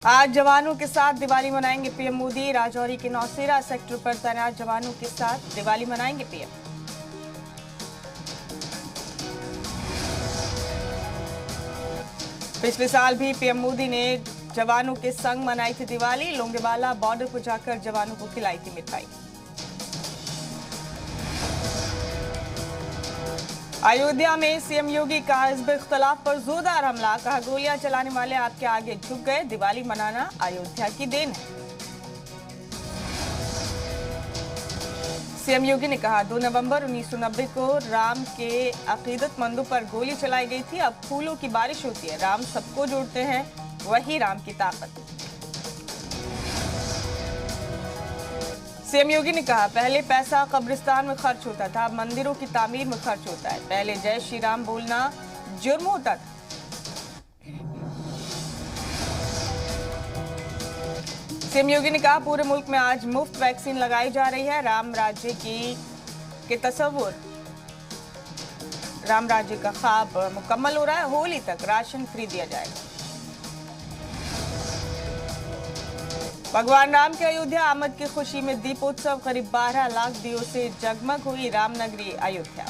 आज जवानों के साथ दिवाली मनाएंगे पीएम मोदी। राजौरी के नौशेरा सेक्टर पर तैनात जवानों के साथ दिवाली मनाएंगे पीएम। पिछले साल भी पीएम मोदी ने जवानों के संग मनाई थी दिवाली। लोंगेवाला बॉर्डर पर जाकर जवानों को खिलाई थी मिठाई। अयोध्या में सीएम योगी का हिज़्ब इख्तिलाफ पर जोरदार हमला। कहा, गोलियां चलाने वाले आपके आगे झुक गए। दिवाली मनाना अयोध्या की देन है। सीएम योगी ने कहा, 2 नवंबर 1990 को राम के अकीदतमंदों पर गोली चलाई गई थी। अब फूलों की बारिश होती है। राम सबको जोड़ते हैं, वही राम की ताकत। सीएम योगी ने कहा, पहले पैसा कब्रिस्तान में खर्च होता था, अब मंदिरों की तामीर में खर्च होता है। पहले जय श्री राम बोलना जुर्म होता था। सीएम योगी ने कहा, पूरे मुल्क में आज मुफ्त वैक्सीन लगाई जा रही है। राम राज्य के तस्वुर, राम राज्य का ख्वाब मुकम्मल हो रहा है। होली तक राशन फ्री दिया जाएगा। भगवान राम के अयोध्या आमद की खुशी में दीपोत्सव। करीब 12 लाख दियों से जगमग हुई रामनगरी अयोध्या।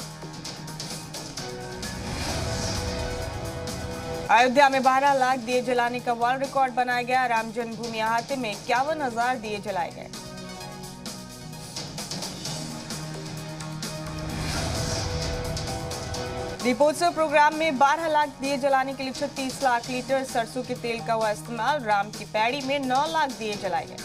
अयोध्या में 12 लाख दिए जलाने का वर्ल्ड रिकॉर्ड बनाया गया। राम जन्मभूमि अहाते में 51,000 दिए जलाए गए। दीपोत्सव प्रोग्राम में 12 लाख दिए जलाने के लिए 36 लाख लीटर सरसों के तेल का हुआ इस्तेमाल। राम की पैड़ी में 9 लाख दिए जलाए गए।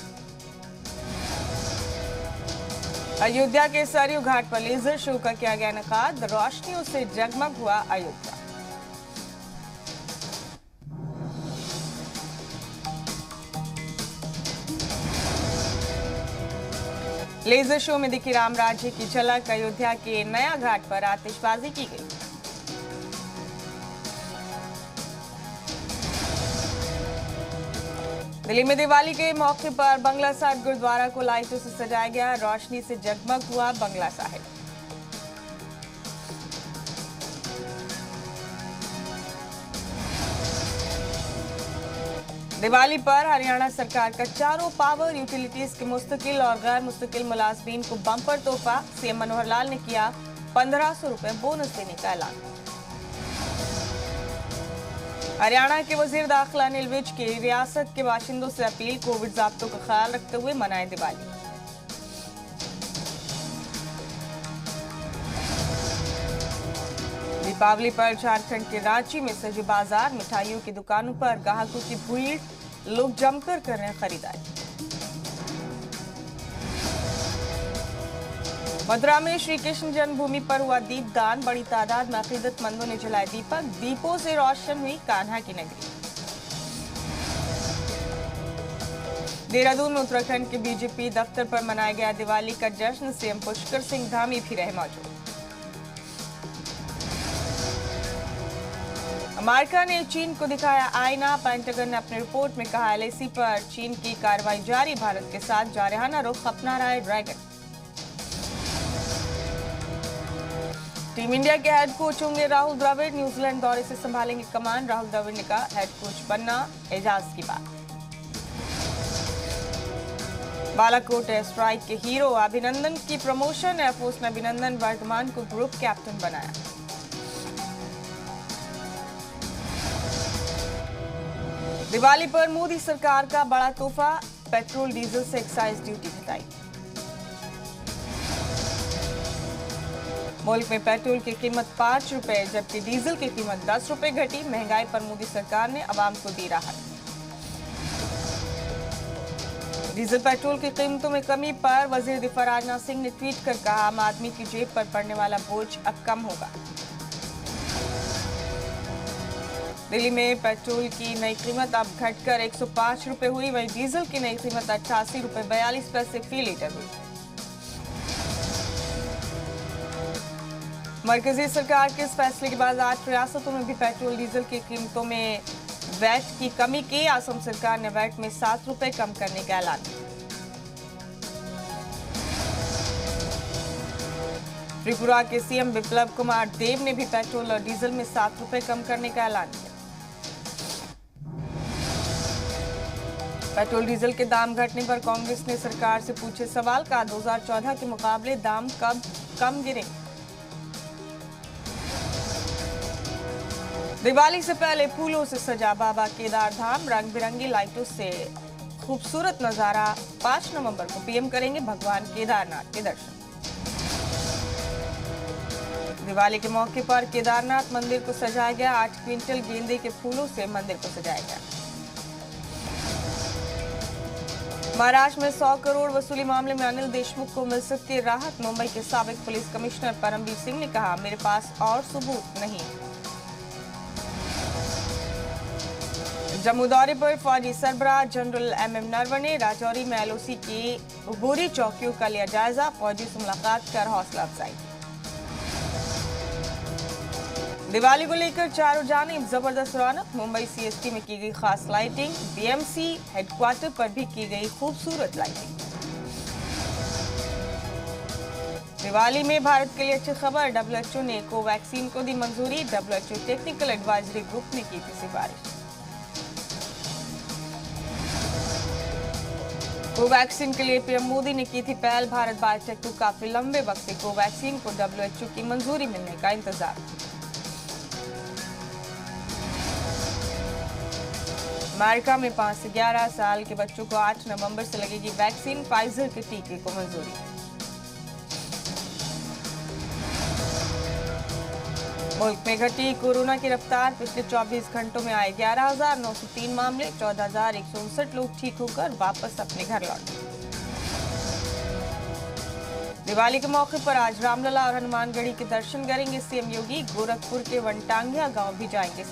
अयोध्या के सरयू घाट पर लेजर शो का किया गया इनेकाद। रोशनियों से जगमग हुआ अयोध्या। लेजर शो में दिखी राम राज्य की झलक। अयोध्या के नया घाट पर आतिशबाजी की गई। दिल्ली में दिवाली के मौके पर बंगला साहिब गुरुद्वारा को लाइटों से सजाया गया। रोशनी से जगमग हुआ बंगला साहिब। दिवाली पर हरियाणा सरकार का चारों पावर यूटिलिटीज के मुस्तकिल और गैर मुस्तकिल मुलाजमीन को बम्पर तोहफा। सीएम मनोहर लाल ने किया 1500 रुपए बोनस देने का ऐलान। हरियाणा के वजीर दाखिला अनिल विज की रियासत के बाशिंदों से अपील। कोविड ज़ाब्तों का ख्याल रखते हुए मनाएं दिवाली। दीपावली पर झारखंड के रांची में सजे बाजार। मिठाइयों की दुकानों पर ग्राहकों की भीड़, लोग जमकर कर रहे हैं खरीदारी। मथुरा में श्री कृष्ण जन्मभूमि पर हुआ दीपदान। बड़ी तादाद में अकीदतमंदों ने जलाए दीपक। दीपों से रोशन हुई कान्हा की नगरी। देहरादून में उत्तराखंड के बीजेपी दफ्तर पर मनाया गया दिवाली का जश्न। सीएम पुष्कर सिंह धामी भी रहे मौजूद। अमेरिका ने चीन को दिखाया आईना। पेंटागन ने अपनी रिपोर्ट में कहा, एलएसी पर चीन की कार्रवाई जारी। भारत के साथ जारहाना रुख अपना रहा है ड्रैगन। टीम इंडिया के हेड कोच होंगे राहुल द्रविड़। न्यूजीलैंड दौरे से संभालेंगे कमान। राहुल द्रविड़ ने कहा, हेड कोच बनना एजाज की बात। बालाकोट एयर स्ट्राइक के हीरो अभिनंदन की प्रमोशन। एयरफोर्स ने अभिनंदन वर्धमान को ग्रुप कैप्टन बनाया। दिवाली पर मोदी सरकार का बड़ा तोहफा। पेट्रोल डीजल से एक्साइज ड्यूटी घटाई। मुल्क में पेट्रोल की कीमत 5 रुपए जबकि डीजल की कीमत 10 रुपए घटी। महंगाई पर मोदी सरकार ने अवाम को दी राहत। डीजल पेट्रोल की कीमतों में कमी पर वजीर दिफा राजनाथ सिंह ने ट्वीट कर कहा, आम आदमी की जेब पर पड़ने वाला बोझ अब कम होगा। दिल्ली में पेट्रोल की नई कीमत अब घटकर 105 रुपए हुई। वहीं डीजल की नई कीमत 88 रुपए 42 पैसे फी लीटर हुई। मरकजी सरकार के इस फैसले के बाद 8 रियासतों में भी पेट्रोल डीजल की कीमतों में वैट की कमी की। असम सरकार ने वैट में 7 रुपए कम करने का ऐलान किया। त्रिपुरा के सीएम बिप्लब कुमार देव ने भी पेट्रोल और डीजल में 7 रुपए कम करने का ऐलान किया। पेट्रोल डीजल के दाम घटने पर कांग्रेस ने सरकार से पूछे सवाल का 2014 के मुकाबले दाम कब कम गिरे। दिवाली से पहले फूलों से सजा बाबा केदार धाम, रंग बिरंगी लाइटों से खूबसूरत नजारा। 5 नवंबर को पीएम करेंगे भगवान केदारनाथ के दर्शन। दिवाली के मौके पर केदारनाथ मंदिर को सजाया गया। 8 क्विंटल गेंदे के फूलों से मंदिर को सजाया गया। महाराष्ट्र में 100 करोड़ वसूली मामले में अनिल देशमुख को मिल सकती है राहत। मुंबई के साबिक पुलिस कमिश्नर परमबीर सिंह ने कहा, मेरे पास और सबूत नहीं। जम्मू दौरे पर फौजी सरबराह जनरल एमएम नरवणे ने राजौरी में एलओसी की अबूरी चौकियों का लिया जायजा। फौजी से मुलाकात कर हौसला अफजाई। दिवाली को लेकर चारों जानिब जबरदस्त रौनक। मुंबई सीएसटी में की गई खास लाइटिंग। बीएमसी हेडक्वार्टर पर भी की गई खूबसूरत लाइटिंग। दिवाली में भारत के लिए अच्छी खबर। डब्ल्यूएचओ ने कोवैक्सीन को दी मंजूरी। डब्ल्यूएचओ टेक्निकल एडवाइजरी ग्रुप ने की थी सिफारिश। कोवैक्सीन के लिए पीएम मोदी ने की थी पहल। भारत बायोटेक को काफी लंबे वक्त से कोवैक्सीन को डब्ल्यूएचओ की मंजूरी मिलने का इंतजार। अमेरिका में 5 से 11 साल के बच्चों को 8 नवंबर से लगेगी वैक्सीन। फाइजर के टीके को मंजूरी। मुल्क में घटी कोरोना की रफ्तार। पिछले 24 घंटों में आए 11,903 मामले। 14,159 लोग ठीक होकर वापस अपने घर लौटे। दिवाली के मौके पर आज रामलला और हनुमानगढ़ी के दर्शन करेंगे सीएम योगी। गोरखपुर के वनटांगिया गांव भी जाएंगे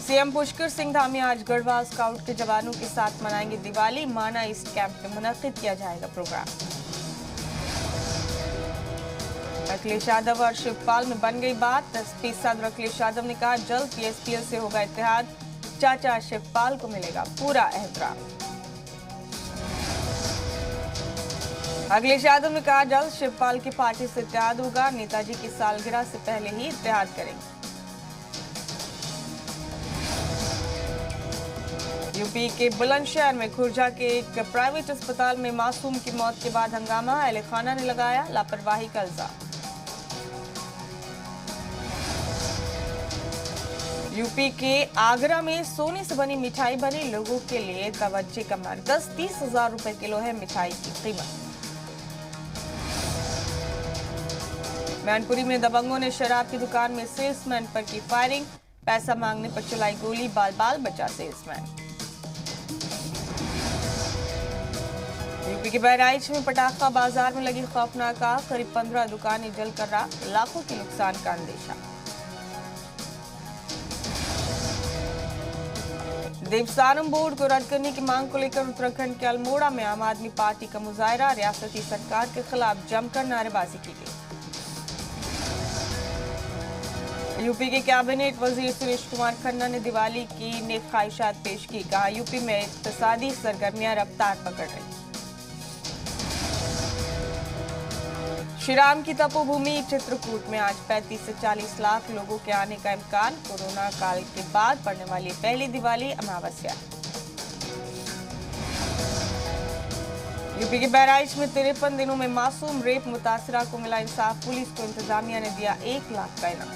सीएम पुष्कर सिंह धामी आज गढ़वाल स्काउट के जवानों के साथ मनाएंगे दिवाली। माना ईस्ट कैंप में मुनक्किद किया जाएगा प्रोग्राम। अखिलेश यादव और शिवपाल में बन गई बात। एसपी सदर अखिलेश यादव ने कहा, जल्द पीएसपीएल से होगा इत्तेहाद। चाचा शिवपाल को मिलेगा पूरा एहतराम। अखिलेश यादव ने कहा, जल्द शिवपाल की पार्टी से इत्तेहाद होगा। नेताजी की सालगिरह से पहले ही इत्तेहाद करेंगे। यूपी के बुलंदशहर में खुर्जा के एक प्राइवेट अस्पताल में मासूम की मौत के बाद हंगामा। अहले खाना ने लगाया लापरवाही का इल्जाम। यूपी के आगरा में सोने से बनी मिठाई बनी। लोगों के लिए तवज्जो का मार्ग। 10-30 हजार रुपए किलो है मिठाई की कीमत। मैनपुरी में दबंगों ने शराब की दुकान में सेल्समैन पर की फायरिंग। पैसा मांगने पर चलाई गोली। बाल बाल बचा सेल्समैन। यूपी के बहराइच में पटाखा बाजार में लगी खौफनाक आग। करीब 15 दुकानें जलकर राख। लाखों के नुकसान का अंदेशा। देवस्थानम बोर्ड को रद्द करने की मांग को लेकर उत्तराखंड के अल्मोड़ा में आम आदमी पार्टी का मुजाहरा। रियासती सरकार के खिलाफ जमकर नारेबाजी की गई। यूपी के कैबिनेट वजीर सुरेश कुमार खन्ना ने दिवाली की नेक ख्वाहिशात पेश की। कहा, यूपी में इक्तिसादी सरगर्मियां रफ्तार पकड़ रही। श्रीराम की तपोभूमि चित्रकूट में आज 35 से 40 लाख लोगों के आने का इम्कान। कोरोना काल के बाद पड़ने वाली पहली दिवाली अमावस्या। यूपी के बहराइच में 53 दिनों में मासूम रेप मुतासिरा को मिला इंसाफ। पुलिस को इंतजामिया ने दिया 1 लाख का इनाम।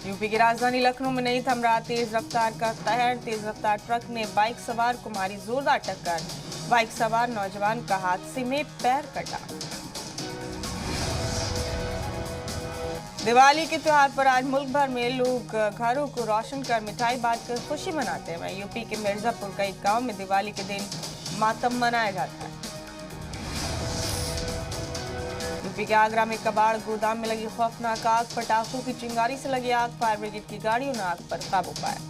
यूपी की राजधानी लखनऊ में नहीं थम रहा तेज रफ्तार का कहर। तेज रफ्तार ट्रक ने बाइक सवार को मारी जोरदार टक्कर। बाइक सवार नौजवान का हादसे में पैर कटा। दिवाली के त्योहार पर आज मुल्क भर में लोग घरों को रोशन कर मिठाई बांटकर खुशी मनाते हैं। यूपी के मिर्जापुर का एक गांव में दिवाली के दिन मातम मनाया जाता है। यूपी के आगरा में कबाड़ गोदाम में लगी खौफनाक आग। पटाखों की चिंगारी से लगी आग। फायर ब्रिगेड की गाड़ियों ने आग पर काबू पाया।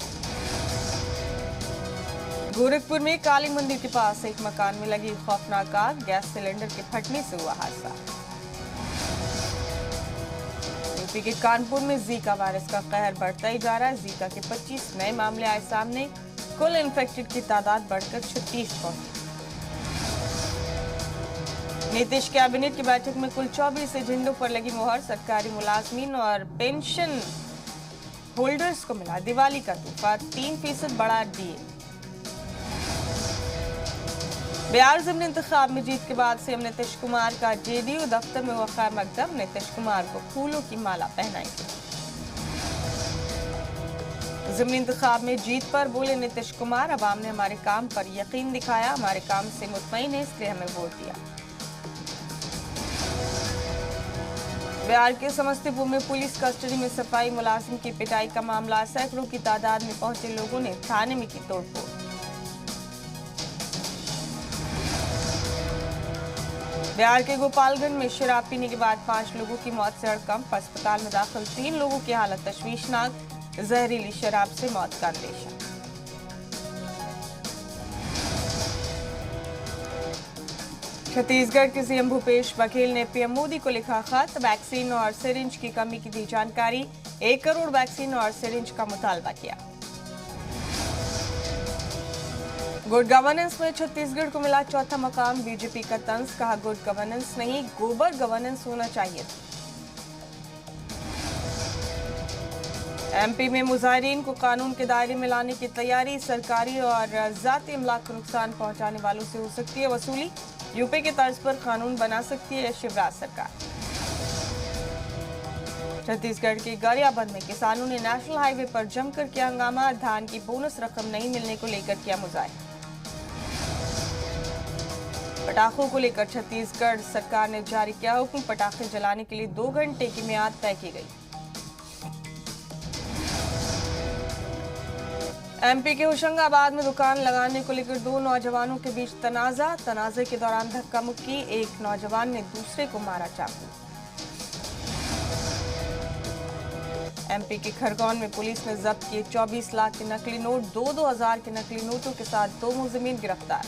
गोरखपुर में काली मंदिर के पास एक मकान में लगी खौफनाक आग। गैस सिलेंडर के फटने से हुआ हादसा। यूपी के कानपुर में जीका वायरस का कहर बढ़ता ही जा रहा है। जीका के 25 नए मामले आए सामने। कुल इन्फेक्टेड की तादाद बढ़कर 36 पहुंची। नीतीश कैबिनेट की बैठक में कुल 24 एजेंडों पर लगी मुहर। सरकारी मुलाजमीन और पेंशन होल्डर्स को मिला दिवाली का तोहफा, 3% बढ़ा डीए। बिहार ज़िमनी इंतखाब में जीत के बाद सीएम नीतीश कुमार का जेडीयू दफ्तर में हुआ खैर मकदम, नीतीश कुमार को फूलों की माला पहनाई। ज़िमनी इंतखाब में जीत पर बोले नीतीश कुमार, अवाम ने हमारे काम पर यकीन दिखाया, हमारे काम से मुतमईन है, इसलिए हमें वोट दिया। बिहार के समस्तीपुर में पुलिस कस्टडी में सफाई मुलाजिम की पिटाई का मामला, सैकड़ों की तादाद में पहुंचे लोगों ने थाने में की तोड़फोड़। बिहार के गोपालगंज में शराब पीने के बाद 5 लोगों की मौत से हड़कंप, अस्पताल में दाखिल 3 लोगों की हालत तशवीशनाक, जहरीली शराब से मौत का अंदेशा। छत्तीसगढ़ के सीएम भूपेश बघेल ने पीएम मोदी को लिखा खत, वैक्सीन और सिरिंज की कमी की दी जानकारी, 1 करोड़ वैक्सीन और सिरिंज का मुतालबा किया। गुड गवर्नेंस में छत्तीसगढ़ को मिला चौथा मकाम, बीजेपी का तंज, कहा गुड गवर्नेंस नहीं गोबर गवर्नेंस होना चाहिए। एमपी में मुजाहिरीन को कानून के दायरे में लाने की तैयारी, सरकारी और जाती अमलाक को नुकसान पहुंचाने वालों से हो सकती है वसूली, यूपी के तर्ज पर कानून बना सकती है शिवराज सरकार। छत्तीसगढ़ के गरियाबंद में किसानों ने नेशनल हाईवे पर जमकर किया हंगामा, धान की बोनस रकम नहीं मिलने को लेकर किया मुजाहिरा। पटाखों को लेकर छत्तीसगढ़ सरकार ने जारी किया हुक्म, पटाखे जलाने के लिए 2 घंटे की मियाद तय की गई। एमपी के होशंगाबाद में दुकान लगाने को लेकर 2 नौजवानों के बीच तनाजे के दौरान धक्का मुक्की, एक नौजवान ने दूसरे को मारा चाकू। एमपी के खरगोन में पुलिस ने जब्त किए 24 लाख के नकली नोट, 2-2 हजार के नकली नोटों के साथ 2 मुलजिमीन गिरफ्तार।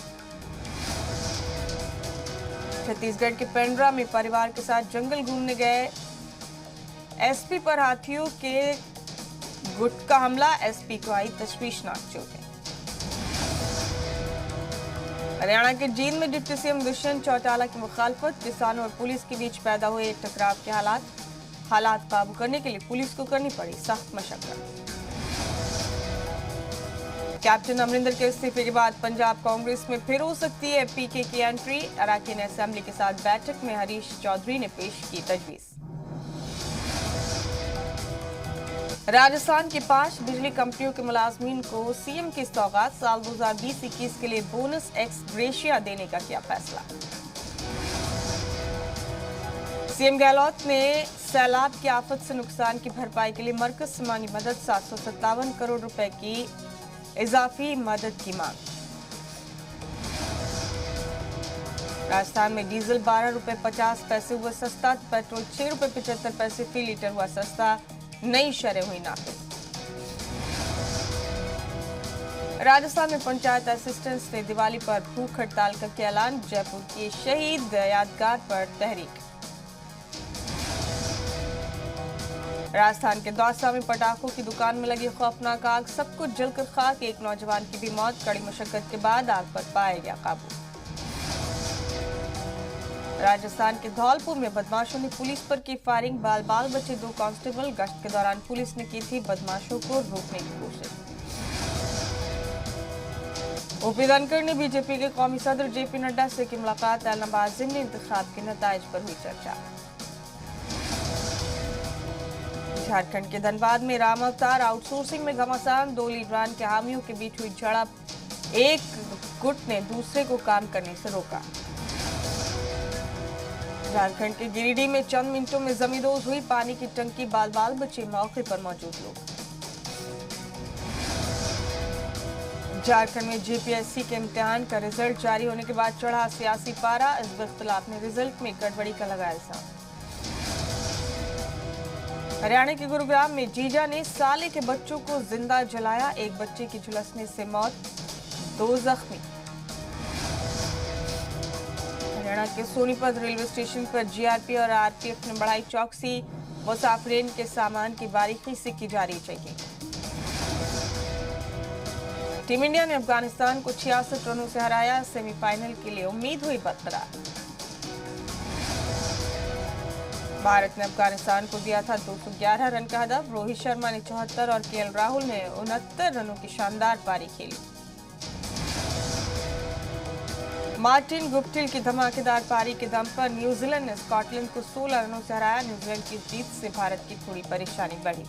छत्तीसगढ़ के पेंड्रा में परिवार के साथ जंगल घूमने गए एसपी पर हाथियों के गुट का हमला, एसपी को आई तशवीशनाक चोटें। हरियाणा के जींद में डिप्टी सीएम दुष्यंत चौटाला की मुखालफत, किसानों और पुलिस के बीच पैदा हुए टकराव के हालात काबू करने के लिए पुलिस को करनी पड़ी सख्त मशक्कत। कैप्टन अमरिंदर के इस्तीफे के बाद पंजाब कांग्रेस में फिर हो सकती है पीके की एंट्री, अराकीन असेंबली के साथ बैठक में हरीश चौधरी ने पेश की तजवीज। राजस्थान की 5 बिजली कंपनियों के मुलाजमीन को सीएम की सौगात, साल 2020-21 के लिए बोनस एक्स ग्रेशिया देने का किया फैसला। सीएम गहलोत ने सैलाब की आफत से नुकसान की भरपाई के लिए मरकज से मांगी मदद, 757 करोड़ रुपए की इजाफी मदद की मांग। राजस्थान में डीजल 12 रुपए 50 पैसे हुआ सस्ता, पेट्रोल 6 रुपए 75 पैसे फी लीटर हुआ सस्ता, नई शरह हुई नाफिज। राजस्थान में पंचायत असिस्टेंट्स ने दिवाली पर भूख हड़ताल का किया ऐलान, जयपुर की शहीद यादगार पर तहरीक। राजस्थान के दौसा में पटाखों की दुकान में लगी खौफनाक आग, सब कुछ जलकर खाक, एक नौजवान की भी मौत, कड़ी मशक्कत के बाद आग पर पाया गया काबू। राजस्थान के धौलपुर में बदमाशों ने पुलिस पर की फायरिंग, बाल बचे 2 कांस्टेबल, गश्त के दौरान पुलिस ने की थी बदमाशों को रोकने की कोशिश। ओपी धनखड़ ने बीजेपी के कौमी सदर जेपी नड्डा से की मुलाकात, ऐलनाबाद ज़िमनी इंतखाब के नताइज पर हुई चर्चा। झारखंड के धनबाद में राम अवतार आउटसोर्सिंग में घमासान, 2 लीडरान के हामियों के बीच हुई झड़प, एक गुट ने दूसरे को काम करने से रोका। झारखंड के गिरिडीह में चंद मिनटों में जमींदोज हुई पानी की टंकी, बाल बचे मौके पर मौजूद लोग। झारखंड में जेपीएससी के इम्तिहान का रिजल्ट जारी होने के बाद चढ़ा सियासी पारा, इस इख्तिलाफ में रिजल्ट में गड़बड़ी का लगाया इल्जाम। हरियाणा के गुरुग्राम में जीजा ने साले के बच्चों को जिंदा जलाया, एक बच्चे की झुलसने से मौत, 2 जख्मी। हरियाणा के सोनीपत रेलवे स्टेशन पर जीआरपी और आरपीएफ ने बढ़ाई चौकसी, मुसाफिरीन के सामान की बारीकी से की जा रही चेकिंग। टीम इंडिया ने अफगानिस्तान को 66 रनों से हराया, सेमीफाइनल के लिए उम्मीद हुई बरकरार। भारत ने अफगानिस्तान को दिया था 211 रन का हदफ। रोहित शर्मा ने 74 और केएल राहुल ने 69 रनों की शानदार पारी खेली। मार्टिन गुप्टिल की धमाकेदार पारी के दम पर न्यूजीलैंड ने स्कॉटलैंड को 16 रनों से हराया। न्यूजीलैंड की जीत से भारत की थोड़ी परेशानी बढ़ी।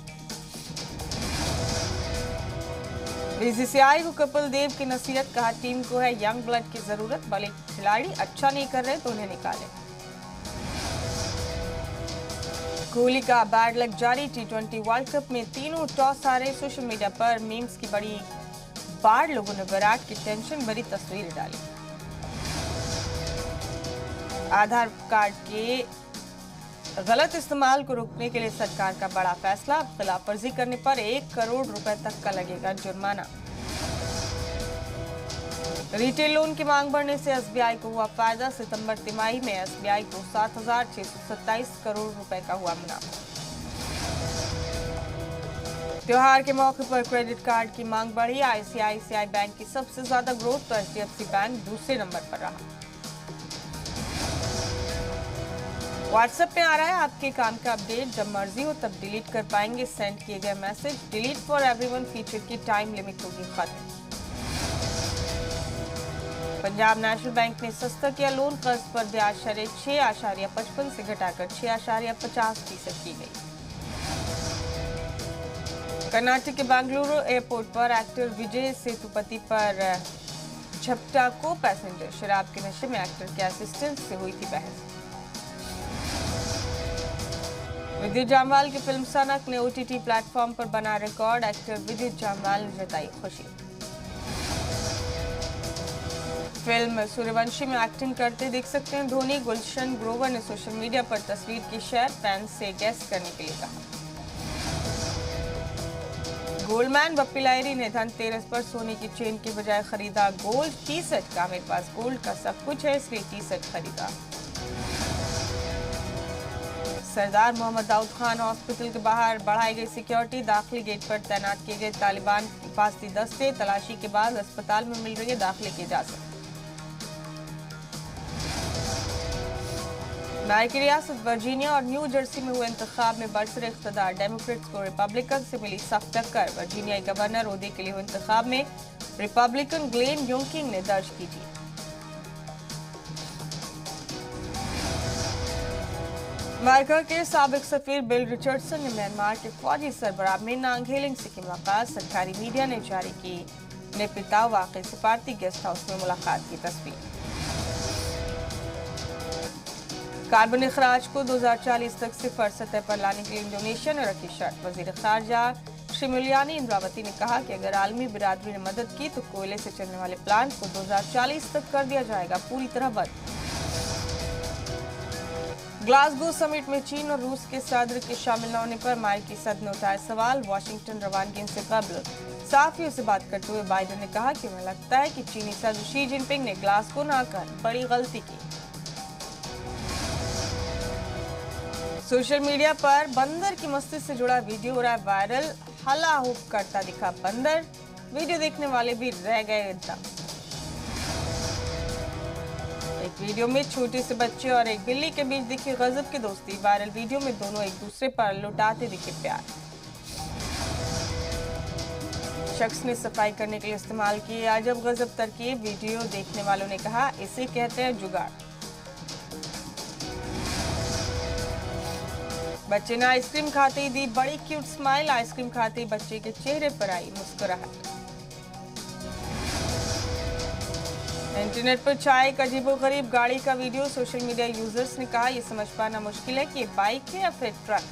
बीसीसीआई को कपिल देव की नसीहत, कहा टीम को है यंग ब्लड की जरूरत, भले खिलाड़ी अच्छा नहीं कर रहे तो उन्हें निकालें। कोहली का बैड लक जारी। टी20 वर्ल्ड कप में तीनों टॉस हारे। सोशल मीडिया पर मीम्स की बड़ी बाढ़, लोगों ने विराट की टेंशन भरी तस्वीरें डाली। आधार कार्ड के गलत इस्तेमाल को रोकने के लिए सरकार का बड़ा फैसला। खिलाफवर्जी करने पर 1 करोड़ रुपए तक का लगेगा जुर्माना। रिटेल लोन की मांग बढ़ने से एसबीआई को हुआ फायदा। सितंबर तिमाही में एसबीआई को 7,627 करोड़ रुपए का हुआ मुनाफा। त्योहार के मौके पर क्रेडिट कार्ड की मांग बढ़ी। आईसीआईसीआई बैंक की सबसे ज्यादा ग्रोथ, तो एचडीएफसी बैंक दूसरे नंबर पर रहा। व्हाट्सएप में आ रहा है आपके काम का अपडेट, जब मर्जी हो तब डिलीट कर पाएंगे सेंड किए गए message. Delete for everyone feature की टाइम लिमिट होगी खत्म। पंजाब नेशनल बैंक ने सस्ता किया लोन, कर्ज पर ब्याज शरह 6.55 से घटाकर 6.50% की गई। कर्नाटक के बेंगलुरु एयरपोर्ट पर एक्टर विजय सेतुपति पर झपटा को पैसेंजर। शराब के नशे में एक्टर के असिस्टेंट से हुई थी बहस। विद्युत जामवाल की फिल्म सनक ने ओटीटी प्लेटफॉर्म पर बना रिकॉर्ड। एक्टर विद्युत जामवाल ने जताई खुशी। फिल्म सूर्यवंशी में एक्टिंग करते दिख सकते हैं धोनी। गुलशन ग्रोवर ने सोशल मीडिया पर तस्वीर की शेयर, फैंस से गेस करने के लिए कहा। गोल्डमैन बप्पी लाहिरी ने धनतेरस पर सोने की चेन की बजाय खरीदा गोल्ड टी सेट। का मेरे पास गोल्ड का सब कुछ है इसलिए टी सेट खरीदा। सरदार मोहम्मद दाऊद खान हॉस्पिटल के बाहर बढ़ाई गई सिक्योरिटी। दाखिली गेट पर तैनात किए गए तालिबान हिफाजती दस्ते। तलाशी के बाद अस्पताल में मिल रही है दाखिले की इजाजत। अमेरिकी रियासत वर्जीनिया और न्यू जर्सी में हुए इंतखाब में बरसर इख्तिदार डेमोक्रेट्स को रिपब्लिकन से मिली सख्त टक्कर। वर्जीनिया गवर्नर ओहदे के लिए हुए इंतखाब में रिपब्लिकन ग्लेन योंकिंग ने दर्ज की थी। अमेरिका के साबिक सफीर बिल रिचर्डसन ने म्यांमार के फौजी सरबराह में नांगहेलिंग से की मुलाकात। सरकारी मीडिया ने जारी की नेपिता वाकई सिफारती गेस्ट हाउस में मुलाकात की तस्वीर। कार्बन अखराज को 2040 तक सिफर सतह पर लाने के लिए इंडोनेशिया ने रखी शर्त। वजीर खारजा श्रीमुलियानी इंद्रावती ने कहा कि अगर आलमी बिरादरी ने मदद की तो कोयले से चलने वाले प्लांट को 2040 तक कर दिया जाएगा पूरी तरह बंद। ग्लासगो समिट में चीन और रूस के सदर के शामिल न होने पर अमेरिकी सदर ने उठाया सवाल। वाशिंगटन रवानगी से कबल साफियों से बात करते हुए बाइडेन ने कहा कि उन्हें लगता है कि चीनी सदर शी जिनपिंग ने ग्लासगो न आकर बड़ी गलती की। सोशल मीडिया पर बंदर की मस्ती से जुड़ा वीडियो हो रहा है वायरल। हला हुप करता दिखा बंदर, वीडियो देखने वाले भी रह गए दम। एक वीडियो में छोटे से बच्चे और एक बिल्ली के बीच दिखी गजब की दोस्ती। वायरल वीडियो में दोनों एक दूसरे पर लुटाते दिखे प्यार। शख्स ने सफाई करने के लिए इस्तेमाल की अजब गजब तरकीब। वीडियो देखने वालों ने कहा इसे कहते हैं जुगाड़। बच्चे ने आइसक्रीम खाते ही दी बड़ी क्यूट स्माइल। आइसक्रीम खाते ही बच्चे के चेहरे पर आई मुस्कुराहट। इंटरनेट पर छाया एक अजीबोगरीब गाड़ी का वीडियो। सोशल मीडिया यूजर्स ने कहा यह समझ पाना मुश्किल है कि ये बाइक है या फिर ट्रक।